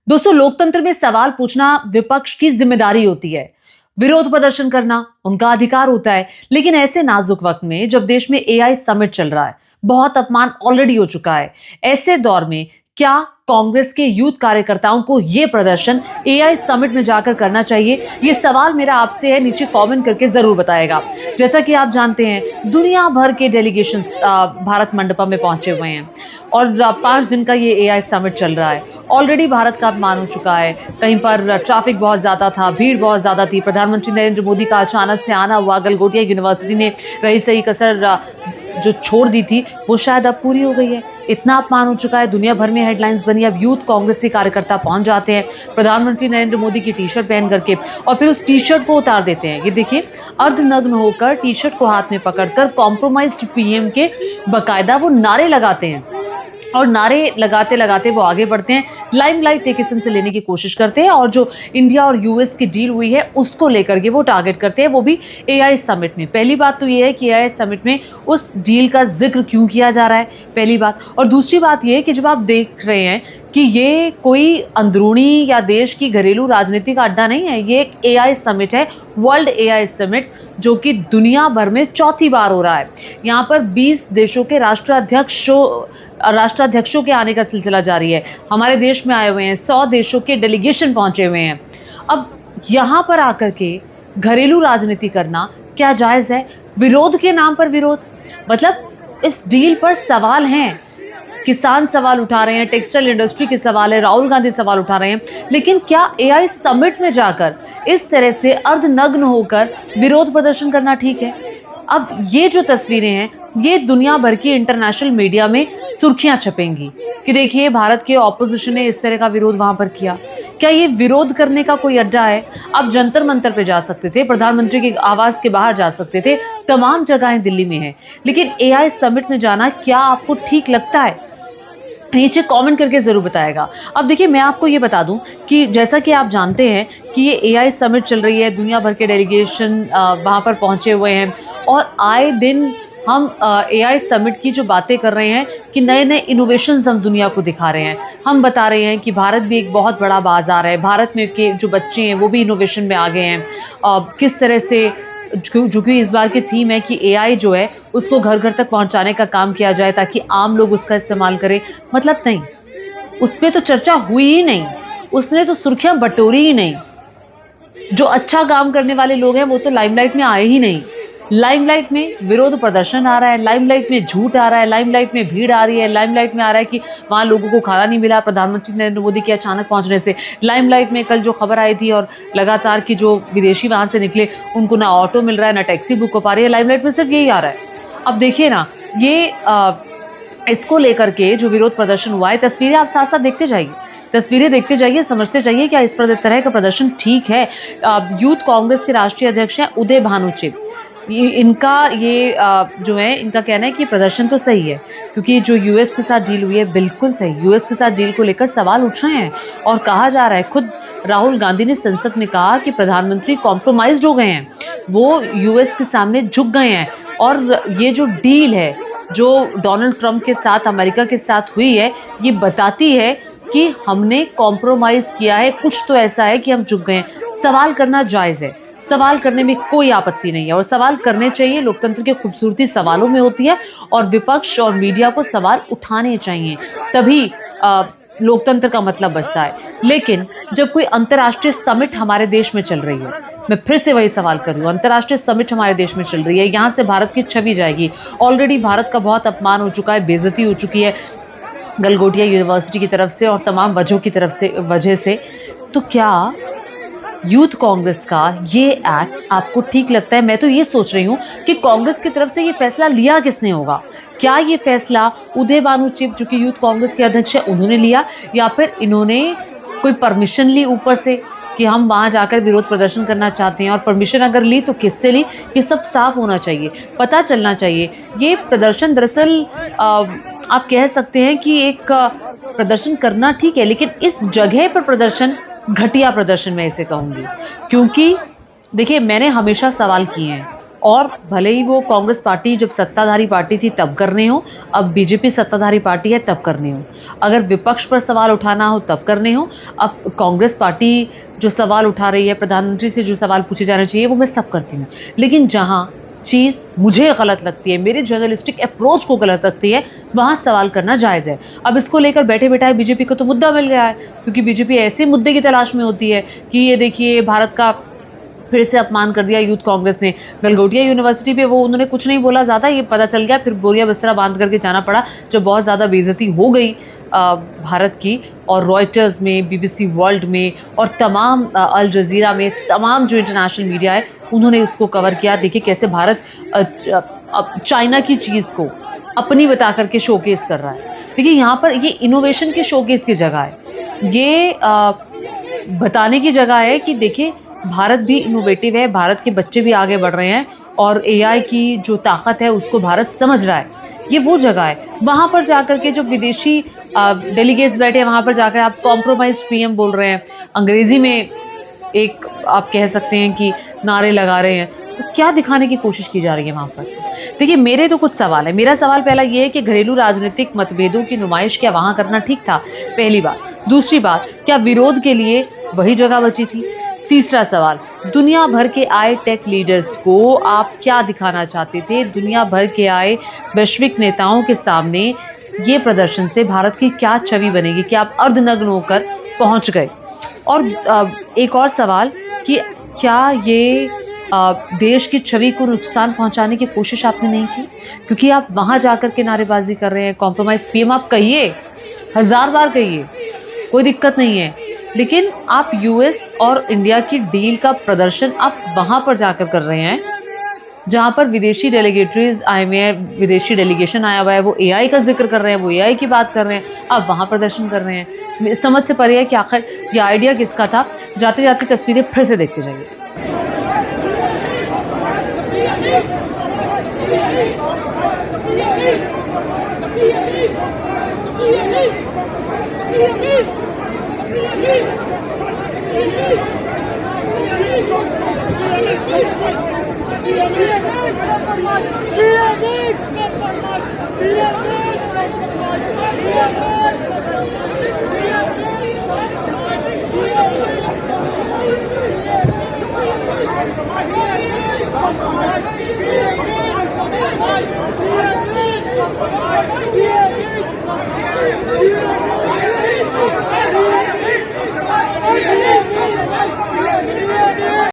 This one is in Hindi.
दोस्तों, लोकतंत्र में सवाल पूछना विपक्ष की जिम्मेदारी होती है। विरोध प्रदर्शन करना उनका अधिकार होता है। लेकिन ऐसे नाजुक वक्त में जब देश में एआई समिट चल रहा है, बहुत अपमान ऑलरेडी हो चुका है, ऐसे दौर में क्या कांग्रेस के यूथ कार्यकर्ताओं को यह प्रदर्शन एआई समिट में जाकर करना चाहिए? ये सवाल मेरा आपसे है, नीचे कमेंट करके जरूर बताएगा। जैसा कि आप जानते हैं, दुनिया भर के डेलीगेशन भारत मंडपम में पहुंचे हुए हैं और 5 दिन का ये एआई समिट चल रहा है। ऑलरेडी भारत का अपमान हो चुका है। कहीं पर ट्रैफिक बहुत ज्यादा था, भीड़ बहुत ज्यादा थी। प्रधानमंत्री नरेंद्र मोदी का अचानक से आना हुआ, गलगोटिया यूनिवर्सिटी ने रही सही कसर जो छोड़ दी थी वो शायद अब पूरी हो गई है। इतना अपमान हो चुका है, दुनिया भर में हेडलाइंस बनी। अब यूथ कांग्रेस के कार्यकर्ता पहुंच जाते हैं प्रधानमंत्री नरेंद्र मोदी की टी शर्ट पहन करके और फिर उस टी शर्ट को उतार देते हैं। ये देखिए, अर्धनग्न होकर टी शर्ट को हाथ में पकड़कर कॉम्प्रोमाइज्ड पीएम के बकायदा वो नारे लगाते हैं और नारे लगाते लगाते वो आगे बढ़ते हैं। लाइमलाइट टेकिसन से लेने की कोशिश करते हैं और जो इंडिया और यूएस की डील हुई है उसको लेकर के वो टारगेट करते हैं, वो भी एआई समिट में। पहली बात तो ये है कि एआई समिट में उस डील का जिक्र क्यों किया जा रहा है, पहली बात। और दूसरी बात ये है कि जब आप देख रहे हैं कि ये कोई अंदरूनी या देश की घरेलू राजनीति का अड्डा नहीं है, ये एक एआई समिट है, वर्ल्ड एआई समिट, जो कि दुनिया भर में चौथी बार हो रहा है। यहाँ पर 20 देशों के राष्ट्राध्यक्षों के आने का सिलसिला जारी है। हमारे देश में आए हुए हैं, 100 देशों के डेलीगेशन पहुंचे हुए हैं। अब यहाँ पर आकर के घरेलू राजनीति करना क्या जायज़ है? विरोध के नाम पर विरोध, मतलब इस डील पर सवाल हैं। किसान सवाल उठा रहे हैं, टेक्सटाइल इंडस्ट्री के सवाल है, राहुल गांधी सवाल उठा रहे हैं। लेकिन क्या एआई समिट में जाकर इस तरह से अर्धनग्न होकर विरोध प्रदर्शन करना ठीक है? अब ये जो तस्वीरें हैं, ये दुनिया भर की इंटरनेशनल मीडिया में सुर्खियां छपेंगी कि देखिए, भारत के ऑपोजिशन ने इस तरह का विरोध वहां पर किया। क्या ये विरोध करने का कोई अड्डा है? आप जंतर मंतर पे जा सकते थे, प्रधानमंत्री के आवास के बाहर जा सकते थे, तमाम जगहें दिल्ली में हैं। लेकिन एआई समिट में जाना क्या आपको ठीक लगता है? नीचे कमेंट करके ज़रूर बताएगा। अब देखिए, मैं आपको ये बता दूं कि जैसा कि आप जानते हैं कि ये एआई समिट चल रही है, दुनिया भर के डेलीगेशन वहाँ पर पहुँचे हुए हैं और आए दिन हम एआई समिट की जो बातें कर रहे हैं कि नए नए इनोवेशंस हम दुनिया को दिखा रहे हैं। हम बता रहे हैं कि भारत भी एक बहुत बड़ा बाजार है, भारत में के जो बच्चे हैं वो भी इनोवेशन में आ गए हैं। किस तरह से, जो कि इस बार की थीम है कि एआई जो है उसको घर घर तक पहुंचाने का काम किया जाए ताकि आम लोग उसका इस्तेमाल करें। मतलब नहीं, उस पर तो चर्चा हुई ही नहीं, उसने तो सुर्खियां बटोरी ही नहीं। जो अच्छा काम करने वाले लोग हैं वो तो लाइमलाइट में आए ही नहीं। लाइमलाइट में विरोध प्रदर्शन आ रहा है, लाइमलाइट में झूठ आ रहा है, लाइमलाइट में भीड़ आ रही है, लाइमलाइट में आ रहा है कि वहाँ लोगों को खाना नहीं मिला प्रधानमंत्री नरेंद्र मोदी के अचानक पहुँचने से। लाइमलाइट में कल जो खबर आई थी और लगातार कि जो विदेशी वहाँ से निकले उनको ना ऑटो मिल रहा है, ना टैक्सी बुक हो पा रही है। लाइमलाइट में सिर्फ यही आ रहा है। अब देखिए ना, ये इसको लेकर के जो विरोध प्रदर्शन हुआ है, तस्वीरें आप साथ साथ देखते जाइए, तस्वीरें देखते जाइए, समझते जाइए क्या इस तरह का प्रदर्शन ठीक है। यूथ कांग्रेस के राष्ट्रीय अध्यक्ष हैं उदय भानुचिप। इनका ये जो है, इनका कहना है कि प्रदर्शन तो सही है क्योंकि जो यूएस के साथ डील हुई है बिल्कुल सही। यूएस के साथ डील को लेकर सवाल उठ रहे हैं और कहा जा रहा है, खुद राहुल गांधी ने संसद में कहा कि प्रधानमंत्री कॉम्प्रोमाइज्ड हो गए हैं, वो यूएस के सामने झुक गए हैं। और ये जो डील है जो डोनाल्ड ट्रंप के साथ, अमेरिका के साथ हुई है, ये बताती है कि हमने कॉम्प्रोमाइज़ किया है, कुछ तो ऐसा है कि हम झुक गए हैं। सवाल करना जायज़ है, सवाल करने में कोई आपत्ति नहीं है और सवाल करने चाहिए। लोकतंत्र की खूबसूरती सवालों में होती है और विपक्ष और मीडिया को सवाल उठाने चाहिए, तभी लोकतंत्र का मतलब बचता है। लेकिन जब कोई अंतर्राष्ट्रीय समिट हमारे देश में चल रही है, मैं फिर से वही सवाल कर रही हूँ, अंतर्राष्ट्रीय समिट हमारे देश में चल रही है, यहाँ से भारत की छवि जाएगी। ऑलरेडी भारत का बहुत अपमान हो चुका है, बेइज्जती हो चुकी है गलगोटिया यूनिवर्सिटी की तरफ से और तमाम वजह से। तो क्या यूथ कांग्रेस का ये एक्ट आपको ठीक लगता है? मैं तो ये सोच रही हूँ कि कांग्रेस की तरफ से ये फैसला लिया किसने होगा? क्या ये फैसला उदय भानुचिप, जो कि यूथ कांग्रेस के अध्यक्ष है, उन्होंने लिया या फिर इन्होंने कोई परमिशन ली ऊपर से कि हम वहाँ जाकर विरोध प्रदर्शन करना चाहते हैं? और परमिशन अगर ली तो किससे ली? ये सब साफ होना चाहिए, पता चलना चाहिए। ये प्रदर्शन दरअसल आप कह सकते हैं कि एक प्रदर्शन करना ठीक है, लेकिन इस जगह पर प्रदर्शन घटिया प्रदर्शन मैं इसे कहूँगी। क्योंकि देखिए, मैंने हमेशा सवाल किए हैं और भले ही वो कांग्रेस पार्टी जब सत्ताधारी पार्टी थी तब करने हो, अब बीजेपी सत्ताधारी पार्टी है तब करने हो, अगर विपक्ष पर सवाल उठाना हो तब करने हो, अब कांग्रेस पार्टी जो सवाल उठा रही है, प्रधानमंत्री से जो सवाल पूछे जाने चाहिए वो मैं सब करती हूँ। लेकिन जहाँ चीज़ मुझे गलत लगती है, मेरी जर्नलिस्टिक अप्रोच को गलत लगती है, वहाँ सवाल करना जायज़ है। अब इसको लेकर बैठे बैठाए बीजेपी को तो मुद्दा मिल गया है, क्योंकि बीजेपी ऐसे मुद्दे की तलाश में होती है कि ये देखिए भारत का फिर से अपमान कर दिया यूथ कांग्रेस ने। गलगोटिया यूनिवर्सिटी पे वो उन्होंने कुछ नहीं बोला ज़्यादा, ये पता चल गया, फिर बोरिया बिस्तरा बांध करके जाना पड़ा जब बहुत ज़्यादा बेइज्जती हो गई भारत की। और रॉयटर्स में, बीबीसी वर्ल्ड में और तमाम अल जज़ीरा में, तमाम जो इंटरनेशनल मीडिया है उन्होंने उसको कवर किया। देखिए कैसे भारत चाइना की चीज़ को अपनी बता करके शोकेस कर रहा है। देखिए यहाँ पर ये इनोवेशन के शोकेस की जगह है, ये बताने की जगह है कि देखिए भारत भी इनोवेटिव है, भारत के बच्चे भी आगे बढ़ रहे हैं और एआई की जो ताकत है उसको भारत समझ रहा है। ये वो जगह है, वहाँ पर जाकर के जो विदेशी डेलीगेट्स बैठे हैं वहाँ पर जाकर आप कॉम्प्रोमाइज पीएम बोल रहे हैं, अंग्रेज़ी में एक आप कह सकते हैं कि नारे लगा रहे हैं, तो क्या दिखाने की कोशिश की जा रही है वहाँ पर? देखिए मेरे तो कुछ सवाल है। मेरा सवाल पहला ये है कि घरेलू राजनीतिक मतभेदों की नुमाइश क्या वहाँ करना ठीक था? पहली बात। दूसरी बात, क्या विरोध के लिए वही जगह बची थी? तीसरा सवाल, दुनिया भर के आए टेक लीडर्स को आप क्या दिखाना चाहते थे? दुनिया भर के आए वैश्विक नेताओं के सामने ये प्रदर्शन से भारत की क्या छवि बनेगी? क्या आप अर्धनग्न होकर पहुंच गए? और एक और सवाल कि क्या ये देश की छवि को नुकसान पहुंचाने की कोशिश आपने नहीं की? क्योंकि आप वहाँ जाकर के नारेबाजी कर रहे हैं, कॉम्प्रोमाइज़ पीएम आप कहिए, 1000 बार कहिए, कोई दिक्कत नहीं है, लेकिन आप यूएस और इंडिया की डील का प्रदर्शन आप वहाँ पर जाकर कर रहे हैं जहाँ पर विदेशी डेलीगेटरीज आए हुए हैं, विदेशी डेलीगेशन आया हुआ है, वो एआई का जिक्र कर रहे हैं, वो एआई की बात कर रहे हैं, आप वहाँ प्रदर्शन कर रहे हैं। समझ से परे है कि आखिर ये आइडिया किसका था। जाते जाते तस्वीरें फिर से देखते जाइए। Yeah.